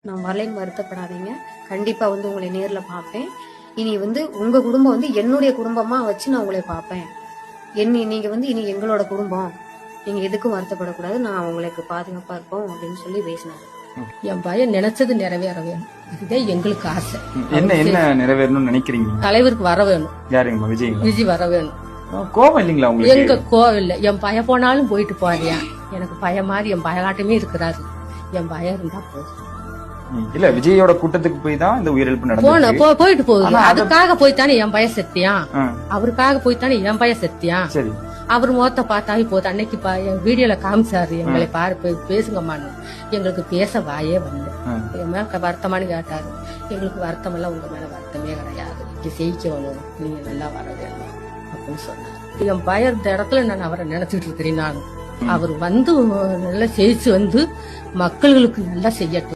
நான் வரலைன்னு வருத்தப்படாதீங்க. கண்டிப்பா உங்களை நேர்ல பார்ப்பேன். இனி உங்க குடும்பம் என்னுடைய குடும்பமா வச்சு நான் உங்களை பார்ப்பேன். நீங்க இனி எங்களோட குடும்பம். நீங்க எதுக்கும் வருத்தப்படக்கூடாது. நான் உங்களுக்கு பாதுகாப்பா இருப்போம் அப்படின்னு சொல்லி பேசினாரு. என் பையன் நினைச்சது நிறைவேற வேணும். இதுதான் எங்களுக்கு ஆசை. என்ன நிறைவேறணும்னு நினைக்கிறீங்க? தலைவருக்கு வர வேணும். யாருங்கம்மா? விஜய் வர வேணும். கோவம் இல்லைங்களா உங்களுக்கு? எங்க கோவம் இல்ல. என் பையன் போனாலும் போயிட்டு போறியா, எனக்கு பையன் மாதிரி என் பயகாட்டமே இருக்கிறாரு. என் பையன் இருந்தா போதும். இல்ல, விஜயோட கூட்டத்துக்கு போய் தான் இந்த உயிரிழப்பு நடந்துச்சு. போயிட்டு போகுது. அதுக்காக போய்த்தானே என் பையன் செத்தியான். அவருக்காக போய்த்தானே என் பையன் செத்தியான். சரி, அவர் முகத்தை பார்த்தாவே போதும். அன்னைக்கு என் வீடியோல காமிச்சாரு, எங்களை பாரு பேசுங்கம்மான்னு. எங்களுக்கு பேச வாயே வரல. என் மேல வருத்தமானு கேட்டாரு. எங்களுக்கு வருத்தம் எல்லாம் உங்க மேல வருத்தமே கிடையாது. இங்க ஜெயிக்கணும், நீங்க நல்லா வர வேணும் அப்படின்னு சொன்னாரு. என் பையன் இந்த இடத்துல நான் அவரை நினைச்சிட்டு இருக்கிறேன். நான் அவர் நல்லா ஜெயிச்சு மக்களுக்கு நல்லா செய்யட்டும்.